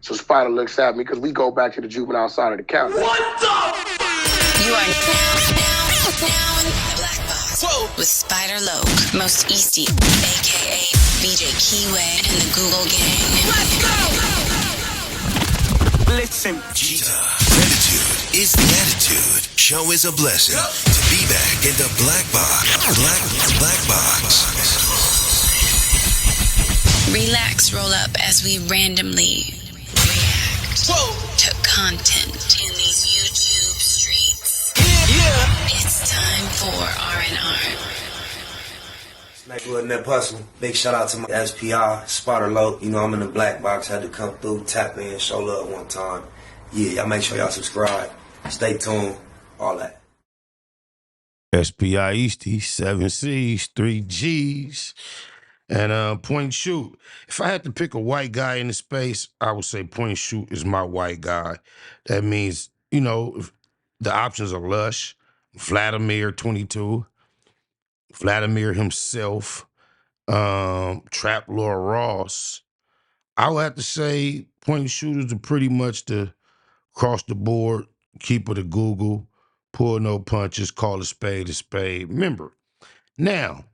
So Spider looks at me because we go back to the juvenile side of the county. What the? You are now in the Black Box. Whoa. With Spider Loke, Most Easty, a.k.a. BJ Keyway, and the Google Gang. Let's go! Listen. Gratitude is the attitude. Show is a blessing. To be back in the Black Box. Black Box. Relax, roll up as we randomly react to content in these YouTube streets. Yeah. It's time for R&R. Smack with that hustle. Big shout out to my SPI, Spotter Low. You know, I'm in the Black Box. Had to come through, tap in, show love one time. Yeah, y'all make sure y'all subscribe. Stay tuned. All that. SPI Easty, 7 C's, 3 G's, and point and shoot. If I had to pick a white guy in the space, I would say point and shoot is my white guy. That means, you know, the options are Lush, Vladimir22, Vladimir himself, Trap Laura Ross. I would have to say point and shooters are pretty much the cross the board, keep it a Google, pull no punches, call a spade a spade. Remember, now,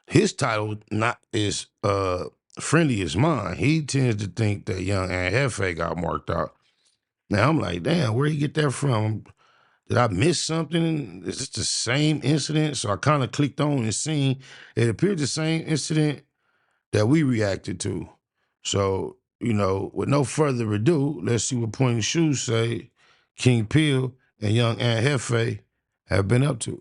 his title not is friendly as mine. He tends to think that young Hefe got marked out. Now, I'm like, damn, where you get that from? Did I miss something? Is this the same incident? So I kind of clicked on and seen it appeared the same incident that we reacted to. So, you know, with no further ado, let's see what Point and Shoes say King Peel and young Aunt Hefe have been up to.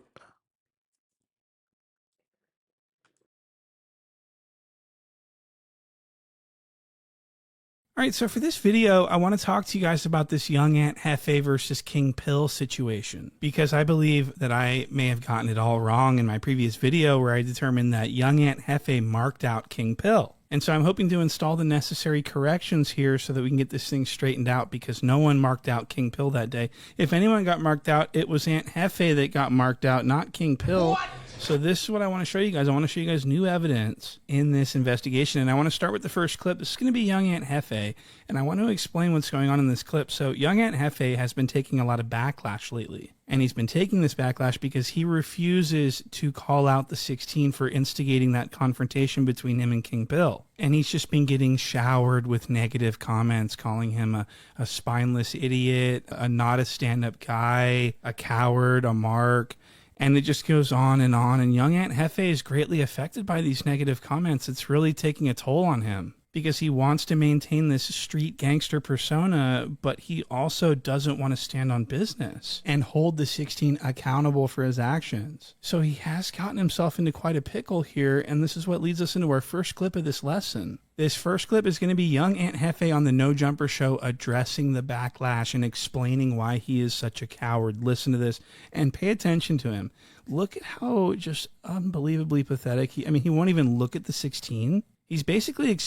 All right, so for this video, I want to talk to you guys about this young Aunt Hefe versus King Pill situation, because I believe that I may have gotten it all wrong in my previous video where I determined that young Aunt Hefe marked out King Pill. And so I'm hoping to install the necessary corrections here so that we can get this thing straightened out, because no one marked out King Pill that day. If anyone got marked out, it was Aunt Hefe that got marked out, not King Pill. What? So this is what I want to show you guys. I want to show you guys new evidence in this investigation. And I want to start with the first clip. This is going to be young Aunt Hefe. And I want to explain what's going on in this clip. So young Aunt Hefe has been taking a lot of backlash lately. And he's been taking this backlash because he refuses to call out the 16 for instigating that confrontation between him and King Pill. And he's just been getting showered with negative comments, calling him a spineless idiot, a not a stand-up guy, a coward, a mark. And it just goes on. And young Aunt Hefe is greatly affected by these negative comments. It's really taking a toll on him because he wants to maintain this street gangster persona, but he also doesn't want to stand on business and hold the 16 accountable for his actions. So he has gotten himself into quite a pickle here. And this is what leads us into our first clip of this lesson. This first clip is going to be young Aunt Hefe on the No Jumper Show addressing the backlash and explaining why he is such a coward. Listen to this and pay attention to him. Look at how just unbelievably pathetic he won't even look at the 16. He's basically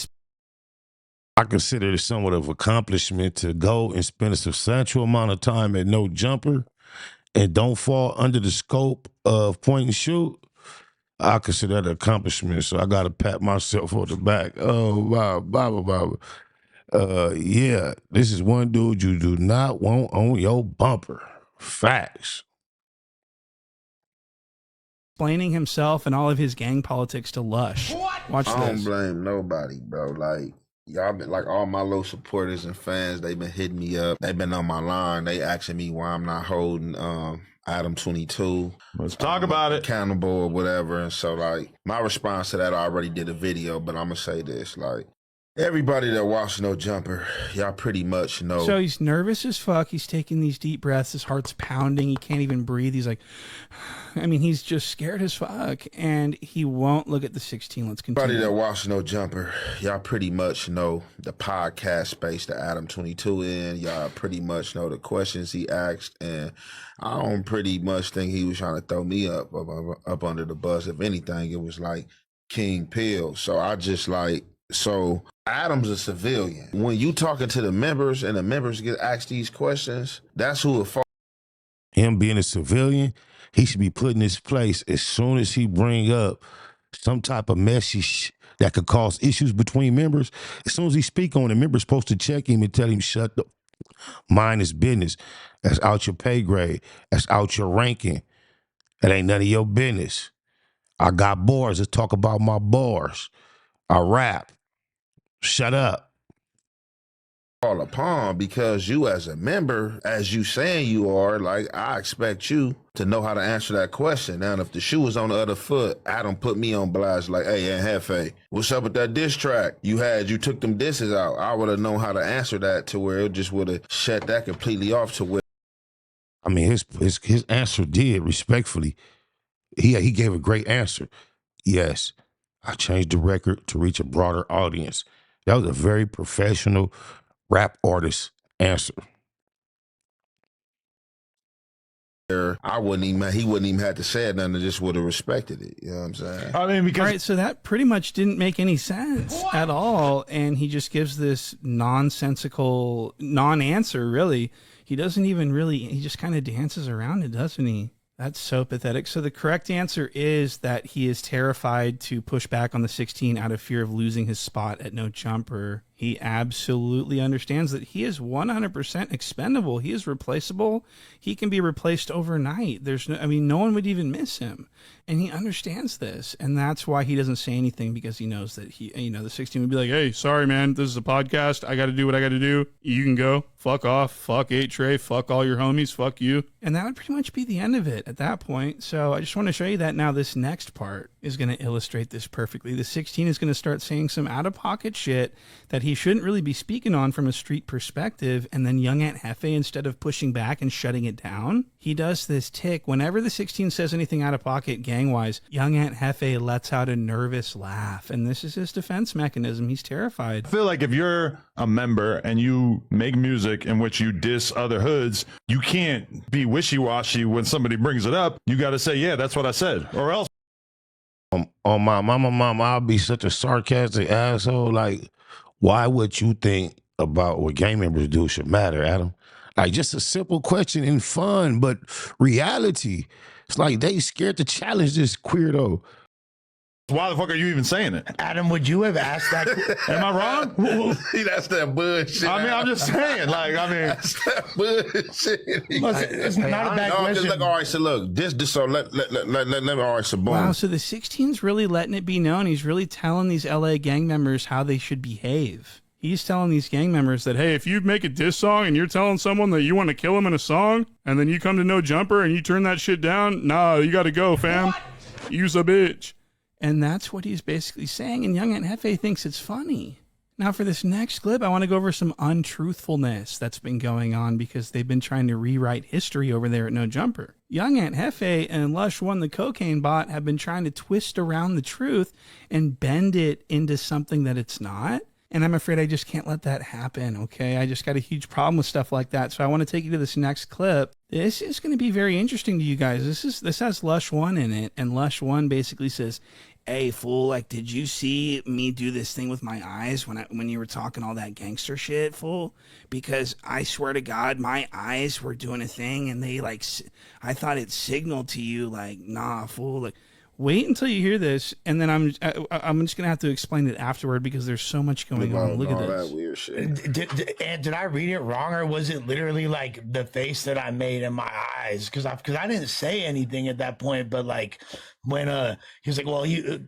I consider it somewhat of accomplishment to go and spend a substantial amount of time at No Jumper and don't fall under the scope of point and shoot. I consider that an accomplishment, so I got to pat myself on the back. Oh, wow. Yeah, this is one dude you do not want on your bumper. Facts. explaining himself and all of his gang politics to Lush. Watch this. I don't blame nobody, bro. Like, y'all been, like, all my little supporters and fans, they been hitting me up. They been on my line. They asking me why I'm not holding Adam22. Let's talk about it. Accountable or whatever. And so, like, my response to that, I already did a video, but I'm going to say this, like, everybody that watched No Jumper, y'all pretty much know. So he's nervous as fuck. He's taking these deep breaths. His heart's pounding. He can't even breathe. He's like, he's just scared as fuck. And he won't look at the 16. Let's continue. Everybody that watched No Jumper, y'all pretty much know the podcast space that Adam22 in. Y'all pretty much know the questions he asked. And I don't pretty much think he was trying to throw me up under the bus. If anything, it was like King Pill. So I just like, so Adam's a civilian. When you talking to the members and the members get asked these questions, that's who it falls. Him being a civilian, he should be put in his place as soon as he bring up some type of message that could cause issues between members, as soon as he speak on it, members supposed to check him and tell him, shut the mind his business. That's out your pay grade. That's out your ranking. That ain't none of your business. I got bars. Let's talk about my bars. I rap. Shut up. Call upon, because you as a member, as you saying you are, like, I expect you to know how to answer that question. Now, if the shoe was on the other foot, Adam put me on blast like, hey, Hefe, what's up with that diss track? You took them disses out. I would have known how to answer that to where it just would have shut that completely off to where. I mean, his answer did, respectfully. He gave a great answer. Yes, I changed the record to reach a broader audience. That was a very professional rap artist answer. He wouldn't even have to say it, nothing, just would have respected it. You know what I'm saying? I mean, because all right, so that pretty much didn't make any sense at all, and he just gives this nonsensical non-answer. Really, he doesn't even really. He just kind of dances around it, doesn't he? That's so pathetic. So the correct answer is that he is terrified to push back on the 16 out of fear of losing his spot at No Jumper. He absolutely understands that he is 100% expendable. He is replaceable. He can be replaced overnight. No one would even miss him. And he understands this. And that's why he doesn't say anything, because he knows that the 16 would be like, hey, sorry, man, this is a podcast. I got to do what I got to do. You can go. Fuck off. Fuck 8Trey. Fuck all your homies. Fuck you. And that would pretty much be the end of it at that point. So I just want to show you that now this next part is going to illustrate this perfectly. The 16 is going to start saying some out-of-pocket shit that he shouldn't really be speaking on from a street perspective, and then young Aunt Hefe, instead of pushing back and shutting it down, he does this tick. Whenever the 16 says anything out of pocket gang-wise, young Aunt Hefe lets out a nervous laugh, and this is his defense mechanism. He's terrified. I feel like if you're a member and you make music in which you diss other hoods, you can't be wishy-washy when somebody brings it up. You got to say, yeah, that's what I said, or else. On my mama, I'll be such a sarcastic asshole. Like, why would you think about what gang members do should matter, Adam? Like, just a simple question and fun, but reality. It's like they scared to challenge this queerdo. Why the fuck are you even saying it? Adam, would you have asked that? Am I wrong? That's that bullshit. I mean, I'm just saying, that's that bullshit. It's not a bad question. Look, all right, so look, so let me, all right, so boom. Wow, so the 16's really letting it be known. He's really telling these LA gang members how they should behave. He's telling these gang members that, hey, if you make a diss song and you're telling someone that you want to kill him in a song, and then you come to No Jumper and you turn that shit down, nah, you got to go, fam. You's a bitch. And that's what he's basically saying, and young Aunt Hefe thinks it's funny. Now for this next clip, I want to go over some untruthfulness that's been going on because they've been trying to rewrite history over there at No Jumper. Young Aunt Hefe and Lush One, the cocaine bot, have been trying to twist around the truth and bend it into something that it's not. And I'm afraid I just can't let that happen, okay? I just got a huge problem with stuff like that. So I want to take you to this next clip. This is going to be very interesting to you guys. This has Lush One in it, and Lush One basically says, hey, fool, like, did you see me do this thing with my eyes when you were talking all that gangster shit, fool? Because I swear to God, my eyes were doing a thing, and they, like, I thought it signaled to you, like, nah, fool, like, wait until you hear this, and then I'm just gonna have to explain it afterward because there's so much going on. Look at this. That weird shit. Did I read it wrong, or was it literally like the face that I made in my eyes? Because I didn't say anything at that point, but like when he was like, well,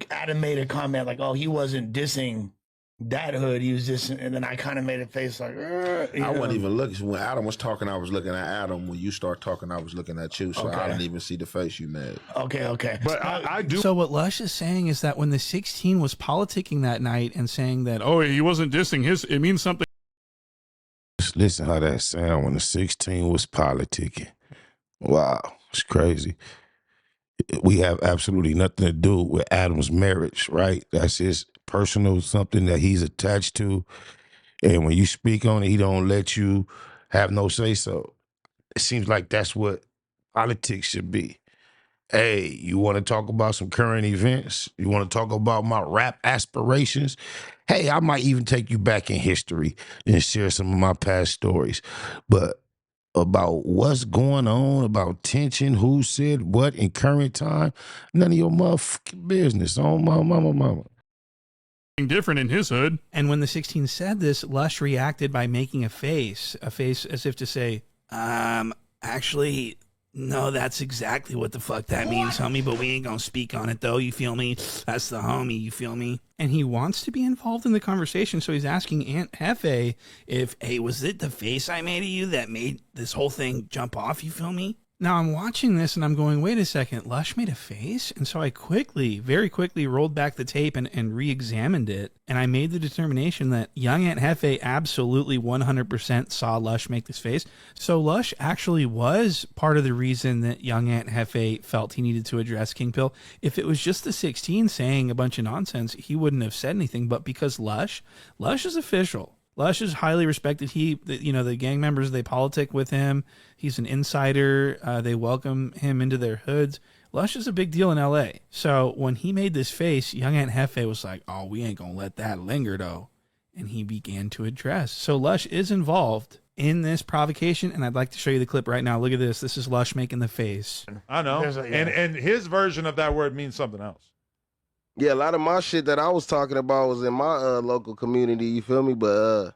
Adam made a comment like, oh, he wasn't dissing that hood, he was just, and then I kind of made a face like, I wasn't even looking. When Adam was talking, I was looking at Adam. When you start talking, I was looking at you. So okay. I didn't even see the face you made. Okay. But I do. So what Lush is saying is that when the 16 was politicking that night and saying that, oh, he wasn't dissing it means something. Just listen how that sound when the 16 was politicking. Wow, it's crazy. We have absolutely nothing to do with Adam's marriage, right? That's his personal something that he's attached to. And when you speak on it, he don't let you have no say so. It seems like that's what politics should be. Hey, you want to talk about some current events? You want to talk about my rap aspirations? Hey, I might even take you back in history and share some of my past stories. But about what's going on, about tension, who said what in current time. None of your motherfucking business. Oh, my mama. Different in his hood. And when the 16 said this, Lush reacted by making a face as if to say, actually, no, that's exactly what the fuck that means, homie, but we ain't gonna speak on it though, you feel me? That's the homie, you feel me? And he wants to be involved in the conversation, so he's asking Aunt Hefe if, hey, was it the face I made of you that made this whole thing jump off, you feel me? Now I'm watching this and I'm going, wait a second, Lush made a face? And so I very quickly rolled back the tape and re-examined it. And I made the determination that young Aunt Hefe absolutely 100% saw Lush make this face. So Lush actually was part of the reason that young Aunt Hefe felt he needed to address King Pill. If it was just the 16 saying a bunch of nonsense, he wouldn't have said anything. But because Lush is official. Lush is highly respected. The gang members, they politic with him. He's an insider. They welcome him into their hoods. Lush is a big deal in L.A. So when he made this face, young Aunt Hefe was like, oh, we ain't going to let that linger, though. And he began to address. So Lush is involved in this provocation, and I'd like to show you the clip right now. Look at this. This is Lush making the face. I know. And his version of that word means something else. Yeah, a lot of my shit that I was talking about was in my local community, you feel me? But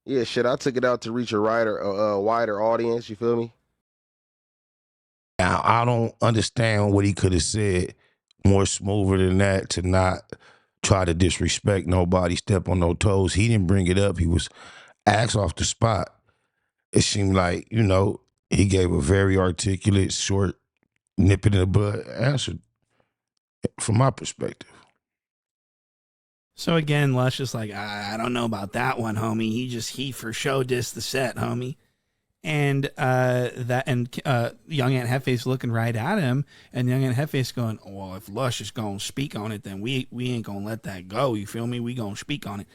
yeah, shit, I took it out to reach a wider audience, you feel me? Now, I don't understand what he could have said more smoother than that to not try to disrespect nobody, step on no toes. He didn't bring it up. He was asked off the spot. It seemed like, he gave a very articulate, short, nip it in the bud answer from my perspective. So again, Lush is like, I don't know about that one, homie. He for sure dissed the set, homie. And young Aunt Hefe's looking right at him, and young Aunt Hefe's going, well, if Lush is going to speak on it, then we ain't going to let that go. You feel me? We going to speak on it.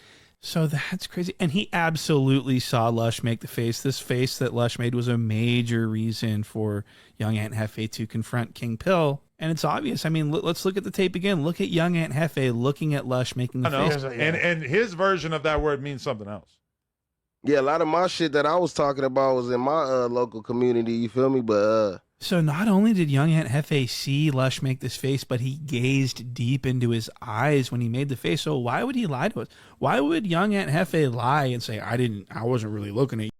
So that's crazy. And he absolutely saw Lush make the face. This face that Lush made was a major reason for young Aunt Hefe to confront King Pill. And it's obvious. I mean, let's look at the tape again. Look at young Aunt Hefe looking at Lush making the face. And his version of that word means something else. Yeah, a lot of my shit that I was talking about was in my local community, you feel me? But so not only did young Aunt Hefe see Lush make this face, but he gazed deep into his eyes when he made the face. So why would he lie to us? Why would young Aunt Hefe lie and say, I wasn't really looking at you?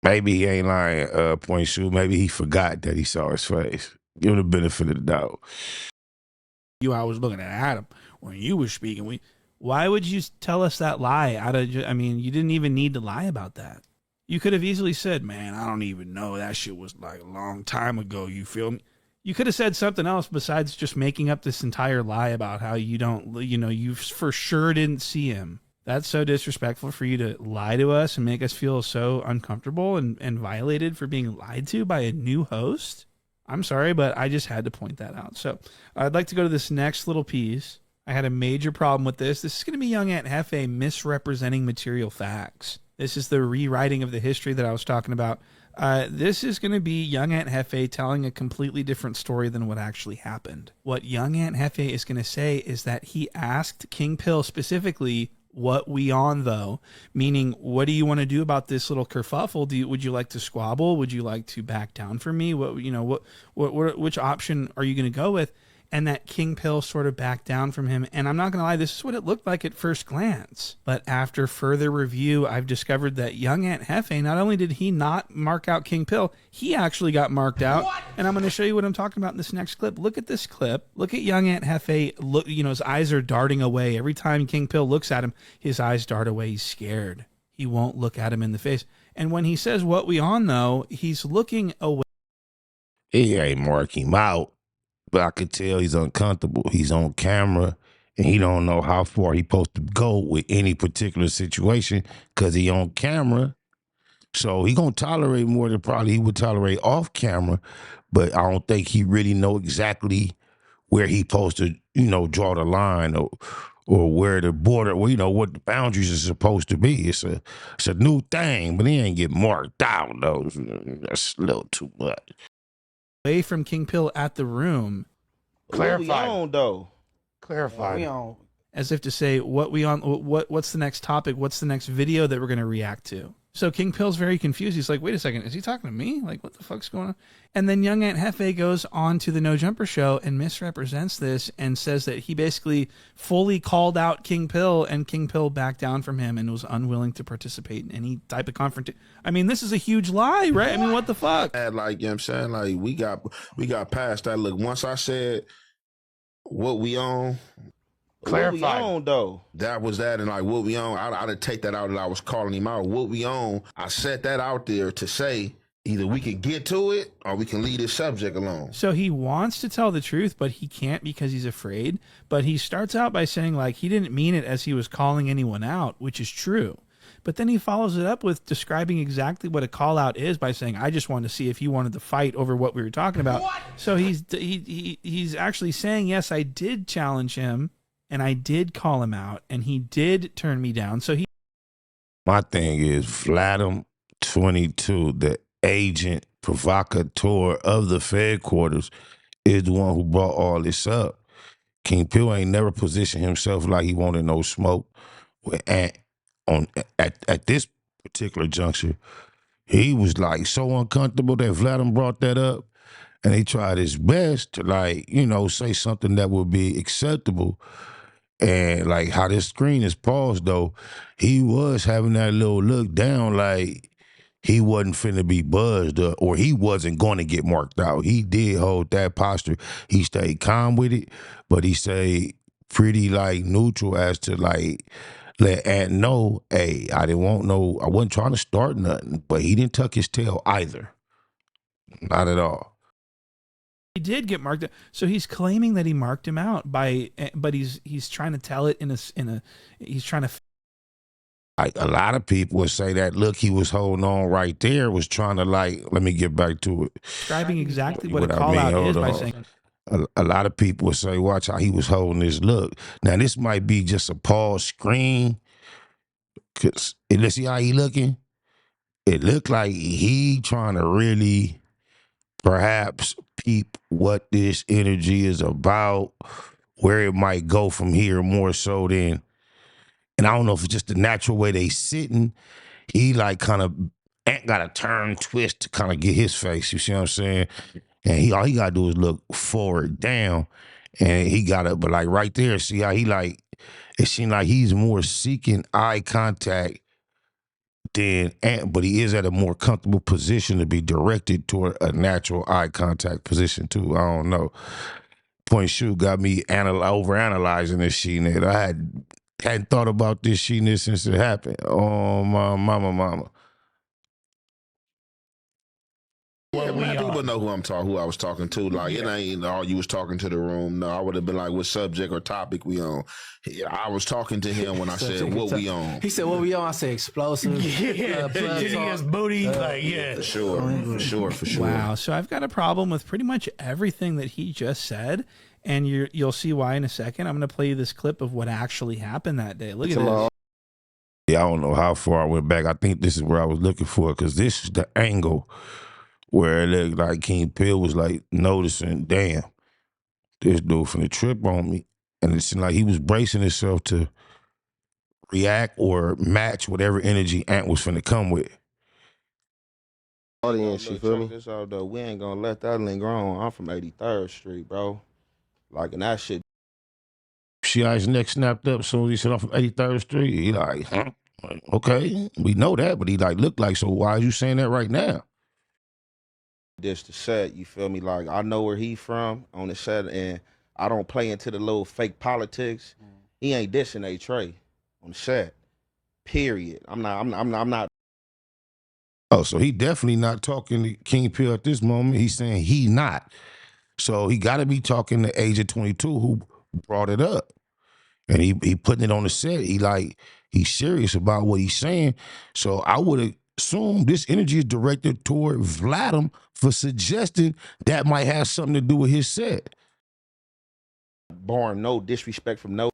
Maybe he ain't lying, Point Shoe. Maybe he forgot that he saw his face. Give him the benefit of the doubt. I was looking at Adam when you were speaking. Why would you tell us that lie? You didn't even need to lie about that. You could have easily said, man, I don't even know. That shit was like a long time ago. You feel me? You could have said something else besides just making up this entire lie about how you for sure didn't see him. That's so disrespectful for you to lie to us and make us feel so uncomfortable and violated for being lied to by a new host. I'm sorry, but I just had to point that out. So I'd like to go to this next little piece. I had a major problem with this. This is going to be young Aunt Hefe misrepresenting material facts. This is the rewriting of the history that I was talking about. This is going to be young Aunt Hefe telling a completely different story than what actually happened. What young Aunt Hefe is going to say is that he asked King Pill specifically, what we on though? Meaning, what do you want to do about this little kerfuffle? Would you like to squabble? Would you like to back down from me? Which option are you going to go with? And that King Pill sort of backed down from him. And I'm not going to lie, this is what it looked like at first glance. But after further review, I've discovered that young Aunt Hefe, not only did he not mark out King Pill, he actually got marked out. What? And I'm going to show you what I'm talking about in this next clip. Look at this clip. Look at young Aunt Hefe. Look, his eyes are darting away. Every time King Pill looks at him, his eyes dart away. He's scared. He won't look at him in the face. And when he says, what we on though, he's looking away. He ain't mark him out. But I could tell he's uncomfortable. He's on camera, and he don't know how far he's supposed to go with any particular situation because he on camera. So he going to tolerate more than probably he would tolerate off camera, but I don't think he really know exactly where he supposed to, draw the line or where the border, what the boundaries are supposed to be. It's a new thing, but he ain't get marked out, though. That's a little too much. Away from King Pill at the room. Clarify. As if to say, what's the next topic? What's the next video that we're going to react to? So King Pill's very confused. He's like, wait a second, is he talking to me? Like, what the fuck's going on? And then young Aunt Hefe goes on to the No Jumper show and misrepresents this and says that he basically fully called out King Pill, and King Pill backed down from him and was unwilling to participate in any type of confrontation. I mean, this is a huge lie, right? I mean, what the fuck? Like, you know what I'm saying? Like, we got past that. Look, once I said what we on, Clarify. What we on, though? That was that, and like what we on, I'd take that out and I was calling him out. What we on, I set that out there to say either we can get to it or we can leave this subject alone. So he wants to tell the truth, but he can't because he's afraid. But he starts out by saying like he didn't mean it as he was calling anyone out, which is true. But then he follows it up with describing exactly what a call out is by saying, I just wanted to see if you wanted to fight over what we were talking about. What? So he's actually saying, yes, I did challenge him. And I did call him out, and he did turn me down. So my thing is, Adam22, the agent provocateur of the Fed quarters, is the one who brought all this up. King Pill ain't never positioned himself like he wanted no smoke with Ant at this particular juncture. He was like so uncomfortable that Vladimir brought that up, and he tried his best to like, you know, say something that would be acceptable. And like how this screen is paused though, he was having that little look down like he wasn't finna be buzzed up or he wasn't going to get marked out. He did hold that posture. He stayed calm with it, but he stayed pretty like neutral as to like let Ant know, hey, I wasn't trying to start nothing, but he didn't tuck his tail either. Not at all. he did get marked out. So he's claiming that he marked him out but he's trying to tell it he's trying to. Like a lot of people would say that look he was holding on right there was trying to like, let me get back to it. Describing exactly what a call out is by saying. A lot of people would say, watch how he was holding his look. Now this might be just a pause screen. Cause let's see how he looking. It looked like he trying to really perhaps peep what this energy is about, where it might go from here more so than, and I don't know if it's just the natural way they sitting, he like kind of ain't got a turn twist to kind of get his face, you see what I'm saying? And all he got to do is look forward down, and he got it, but like right there, see how he like, it seemed like he's more seeking eye contact but he is at a more comfortable position to be directed toward a natural eye contact position too. I don't know. Point Shoot got me overanalyzing this shit. I hadn't thought about this shit since it happened. Oh my mama. Yeah, man, people know who I was talking to. Like, it ain't all you was talking to the room. No, I would have been like, what subject or topic we on? I was talking to him when I said, what we on? He said, what we on? I said, explosive. Yeah, his booty. Like, yeah. For sure. Wow. So I've got a problem with pretty much everything that he just said. And you'll see why in a second. I'm going to play you this clip of what actually happened that day. Look at this. Yeah, I don't know how far I went back. I think this is where I was looking for, because this is the angle where it looked like King Pill was like noticing, damn, this dude finna trip on me. And it seemed like he was bracing himself to react or match whatever energy Ant was finna come with. Audience, you feel me? This out though, we ain't gonna let that linger on. I'm from 83rd Street, bro. Like, and that shit. See how his neck snapped up, so he said, I'm from 83rd Street. He like, huh? Okay, we know that, but he like looked like, so why are you saying that right now? This the set, you feel me? Like, I know where he from on the set, and I don't play into the little fake politics. He ain't dissing A Trey on the set. Period. I'm not. Oh, so he definitely not talking to King Pill at this moment. He's saying he not. So he got to be talking to Agent 22 who brought it up, and he putting it on the set. He's serious about what he's saying. So I would assume this energy is directed toward Vladimir for suggesting that might have something to do with his set. Barring no disrespect from no,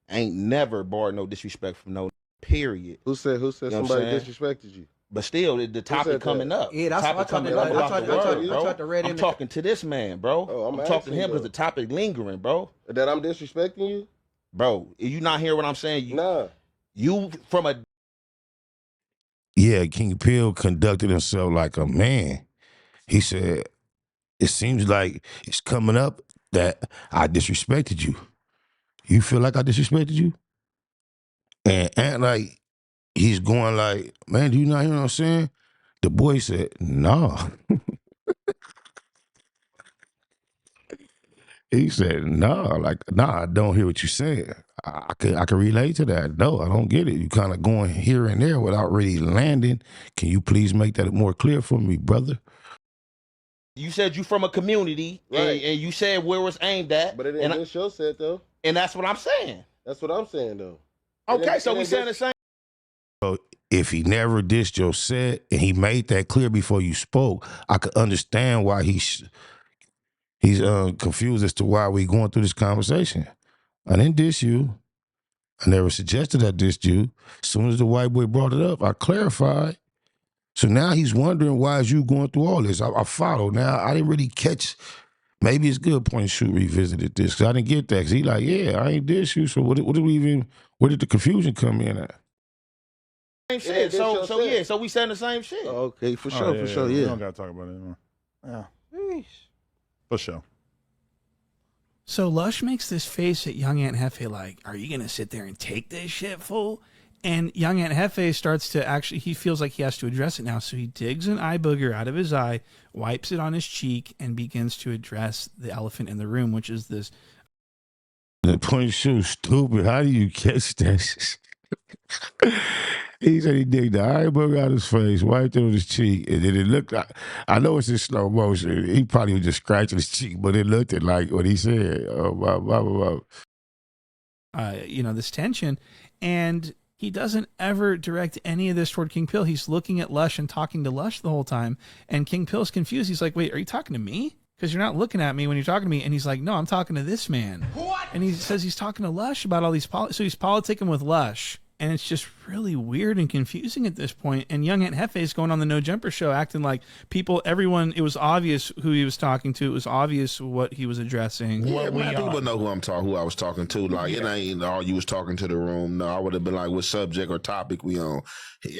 ain't never barred no disrespect from no. Period. Who said somebody disrespected you? But still, the topic coming up. Yeah, that's what I tried to read him. I'm talking to this man, bro. Oh, I'm talking to him because the topic lingering, bro. That I'm disrespecting you? Bro, you not hear what I'm saying? Nah. You from a yeah, King Pill conducted himself like a man. He said, it seems like it's coming up that I disrespected you. You feel like I disrespected you? And like, he's going like, man, do you not hear what I'm saying? The boy said, nah. He said, nah, I don't hear what you're saying. I can relate to that. No, I don't get it. You kind of going here and there without really landing. Can you please make that more clear for me, brother? You said you from a community, Right. and you said where it was aimed at. But it ain't been show set though. And that's what I'm saying. That's what I'm saying though. Okay, so we saying the same. So if he never dissed your set and he made that clear before you spoke, I could understand why he's confused as to why we going through this conversation. I didn't diss you. I never suggested I dissed you. As soon as the white boy brought it up, I clarified. So now he's wondering why is you going through all this. I followed. Now, I didn't really catch. Maybe it's good Point Shoot revisited this because I didn't get that. Because he like, yeah, I ain't diss you. So what did we even, where did the confusion come in at? Same shit. So we saying the same shit. Okay, for sure. We don't gotta talk about it anymore. Yeah. For sure. So Lush makes this face at Young Aunt Hefe like, are you going to sit there and take this shit, fool? And Young Aunt Hefe starts to actually, he feels like he has to address it now. So he digs an eye booger out of his eye, wipes it on his cheek, and begins to address the elephant in the room, which is this. The Point Shoot, stupid. How do you catch that? He said he digged the eye booger out his face, wiped it on his cheek, and then it looked like, I know it's in slow motion. He probably was just scratching his cheek, but it looked like what he said. This tension. And he doesn't ever direct any of this toward King Pill. He's looking at Lush and talking to Lush the whole time. And King Pill's confused. He's like, wait, are you talking to me? Because you're not looking at me when you're talking to me. And he's like, no, I'm talking to this man. What? And he says he's talking to Lush about all these so he's politicking with Lush. And it's just really weird and confusing at this point. And Young Aunt Hefe is going on the No Jumper show acting like everyone, it was obvious who he was talking to. It was obvious what he was addressing. Yeah, people know who I was talking to. Like, it ain't all you was talking to the room. No, I would have been like, what subject or topic we on?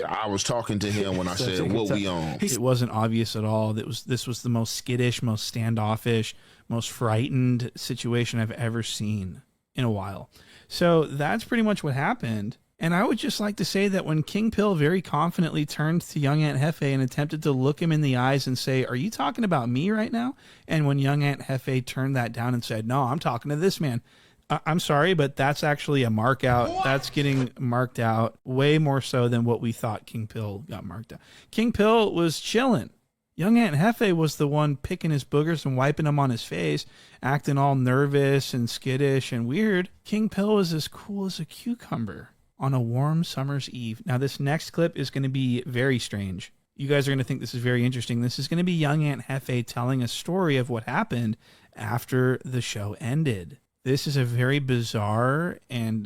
I was talking to him when I said, what we on? It wasn't obvious at all. This was the most skittish, most standoffish, most frightened situation I've ever seen in a while. So that's pretty much what happened. And I would just like to say that when King Pill very confidently turned to Young Aunt Hefe and attempted to look him in the eyes and say, are you talking about me right now? And when Young Aunt Hefe turned that down and said, no, I'm talking to this man. I'm sorry, but that's actually a mark out. What? That's getting marked out way more so than what we thought King Pill got marked out. King Pill was chilling. Young Aunt Hefe was the one picking his boogers and wiping them on his face, acting all nervous and skittish and weird. King Pill was as cool as a cucumber on a warm summer's eve. Now, this next clip is going to be very strange. You guys are going to think this is very interesting. This is going to be Young Aunt Hefe telling a story of what happened after the show ended. This is a very bizarre and,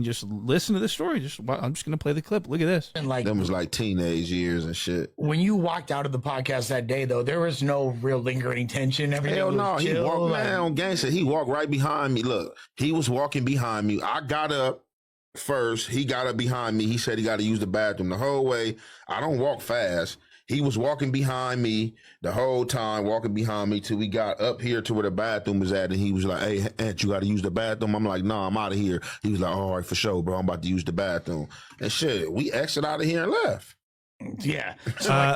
just listen to the story. I'm just going to play the clip. Look at this. And them was like teenage years and shit. When you walked out of the podcast that day, though, there was no real lingering tension. Everything Hell no, was he chill, walked, man, on gangster. He walked right behind me. Look, he was walking behind me. I got up first. He got up behind me. He said he got to use the bathroom the whole way. I don't walk fast. He was walking behind me the whole time, walking behind me till we got up here to where the bathroom was at. And he was like, hey, Aunt, you got to use the bathroom? I'm like, nah, I'm out of here. He was like, all right, for sure, bro. I'm about to use the bathroom. And shit, we exited out of here and left. Yeah.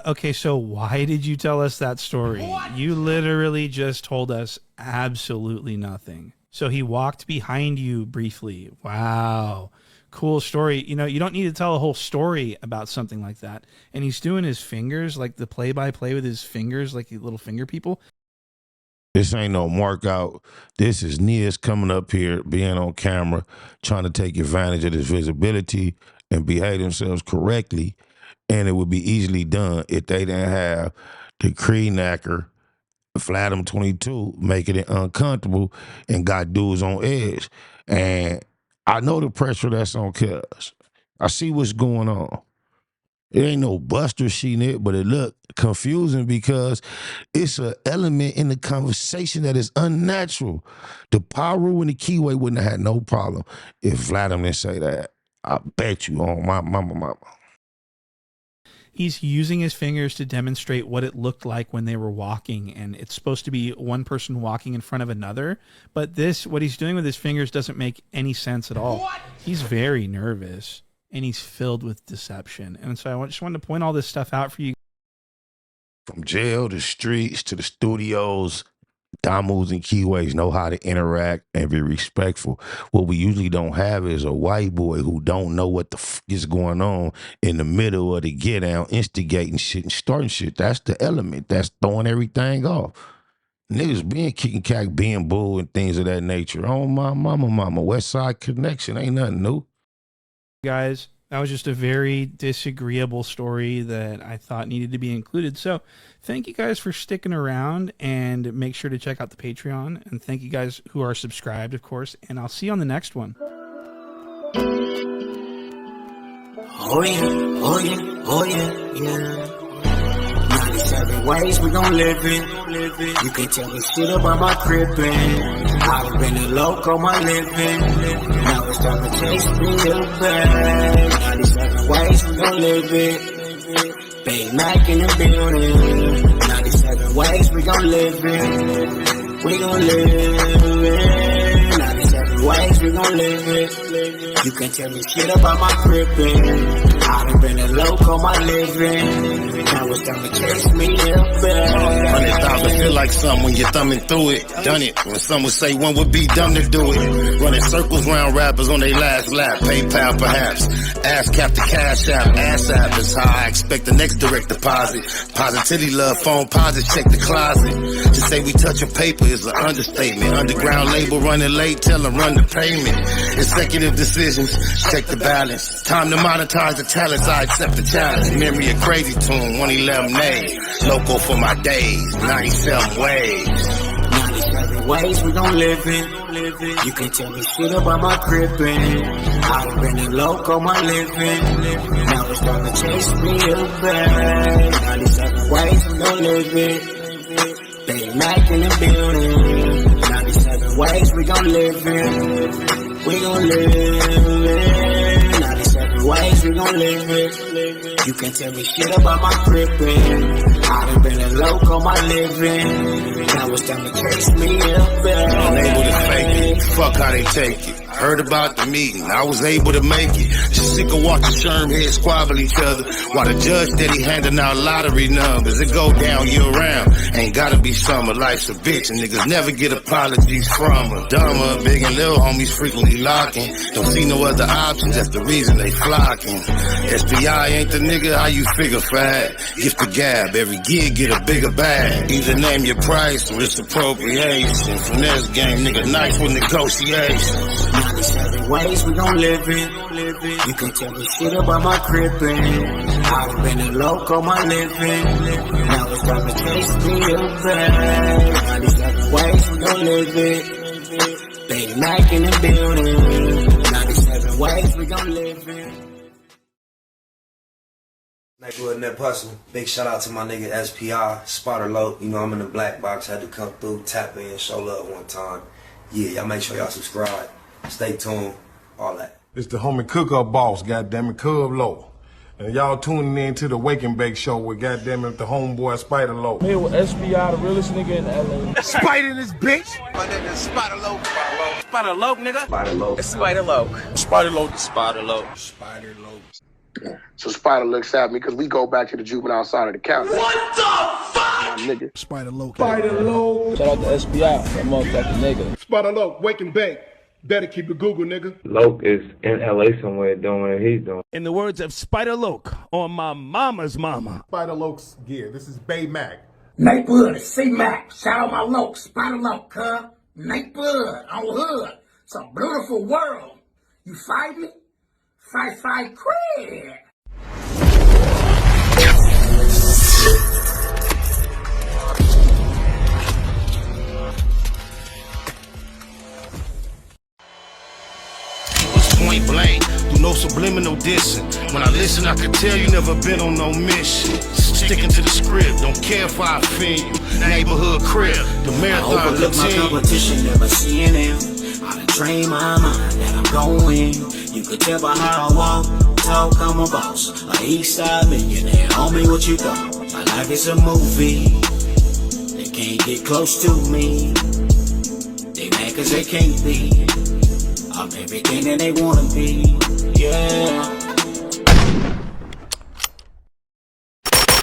Okay, so why did you tell us that story? What? You literally just told us absolutely nothing. So he walked behind you briefly. Wow. Cool story. You know, you don't need to tell a whole story about something like that. And he's doing his fingers, like the play-by-play with his fingers, like little finger people. This ain't no mark out. This is Nias coming up here, being on camera, trying to take advantage of his visibility and behave themselves correctly. And it would be easily done if they didn't have the Creed Knacker, Adam22, making it uncomfortable and got dudes on edge. And I know the pressure that's on Cuz. I see what's going on. It ain't no Buster shit in it, but it look confusing because it's an element in the conversation that is unnatural. The Paru and the Kiwi wouldn't have had no problem if Vladimir didn't say that. I bet you on my mama. he's using his fingers to demonstrate what it looked like when they were walking, and it's supposed to be one person walking in front of another, but what he's doing with his fingers doesn't make any sense at all. What? He's very nervous, and he's filled with deception. And so I just wanted to point all this stuff out for you. From jail to streets to the studios, Damus and Keyways know how to interact and be respectful. What we usually don't have is a white boy who don't know what the fuck is going on in the middle of the get down, instigating shit and starting shit. That's the element. That's throwing everything off. Niggas being kicking cack, being bull, and things of that nature. Oh, my mama. West Side Connection. Ain't nothing new. Guys, that was just a very disagreeable story that I thought needed to be included. So thank you guys for sticking around, and make sure to check out the Patreon. And thank you guys who are subscribed, of course. And I'll see you on the next one. Oh yeah. 97 ways we gon' live it. You can tell me shit about my crippin'. I've been a loco, my living. Now it's time to chase me a bag. 97 ways we gon' live it. Big Mac in the building. 97 ways we gon' live it. We gon' live it. 97 ways we gon' live it. You can tell me shit about my crippin'. I've been a loco, my living. Now it's time to chase me up back. 100,000 feel like something when you're thumbing through it. Done it when some would say one would be dumb to do it. Running circles round rappers on their last lap. PayPal perhaps. Ass cap the cash app. Ass app is how I expect the next direct deposit. Positivity, love, phone posit, check the closet. To say we touching paper is an understatement. Underground label running late, tell them run the payment. Executive decisions, check the balance. Time to monetize the talents, I accept the challenge. Memory a crazy tune, 111 days. Local for my days, 97 ways. 97 ways we gon' live it. You can tell me shit about my crippin'. I've been a loco, my living. Now it's time to chase me a bag. 97 ways we gon' live it. Big Mac in the building. 97 ways we gon' live it. We gon' live it. 97 ways we gon' live it. You can tell me shit about my crippin'. I've been a loco, my living. Now it's time to chase me up back. Unable to fake it, fuck how they take it. Heard about the meeting, I was able to make it. Just sick of watching Sherm heads squabble each other while the judge steady handing out lottery numbers. It go down year round, ain't gotta be summer. Life's a bitch and niggas never get apologies from her. Dumber, big and little homies frequently locking. Don't see no other options, that's the reason they flocking. SPI ain't the nigga, how you figure fat? Gift the gab, every gig get a bigger bag. Either name your price or it's appropriation. Finesse game, nigga, nice with negotiations. 97 ways we gon' live it. You can tell me shit about my crippin'. I've been a loco, my living. Now it's time to chase me a bag. 97 ways we gon' live it. Big Mac in the building. 97 ways we gon' live it. Nigga Net Hustle. Big shout out to my nigga SPI, Spotter Low. You know I'm in the black box, had to come through, tap in, show love one time. Yeah, y'all make sure y'all subscribe. Stay tuned, all that. It's the homie cook-up boss, goddammit, Cub Low. And y'all tuning in to the Wake and Bake Show with goddammit the homeboy Spider Low. Me with SPI, the realest nigga in LA. Spider this bitch! My nigga Spider Low. Spider Low, nigga. Spider Low. It's Spider Low. Spider Low. Spider Low. Spider Low. So Spider looks at me because we go back to the juvenile side of the county. What the fuck? Nigga. Spider Low. Spider Low. Shout out to SPI, that motherfucking nigga. Spider Low, Wake and Bake. Better keep it Google, nigga. Loke is in LA somewhere doing what he's doing. In the words of Spider Loke on my mama's mama. Spider Loke's gear. This is Bay Mac. Neighborhood, C-Mac. Shout out my Loke, Spider Loke, huh? Neighborhood, on hood. It's a beautiful world. You fight me? Fight, crib. Point blank, do no subliminal dissing. When I listen, I can tell you never been on no mission. Sticking to the script, don't care if I offend you. Neighborhood crib, the marathon I overlook my competition, never seeing them. I done trained my mind that I'm going. You could tell by how I walk, talk, I'm a boss. A east side millionaire, homie, what you thought? My life is a movie. They can't get close to me. They mad cause they can't be. I'm everything that they wanna be. Yeah.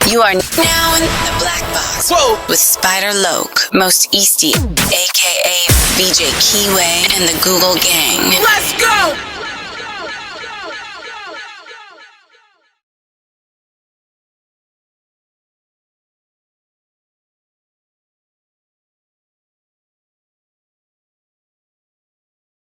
You are now in the black box with Spider Loke, Most Easty, aka BJ Keyway, and the Google Gang. Let's go!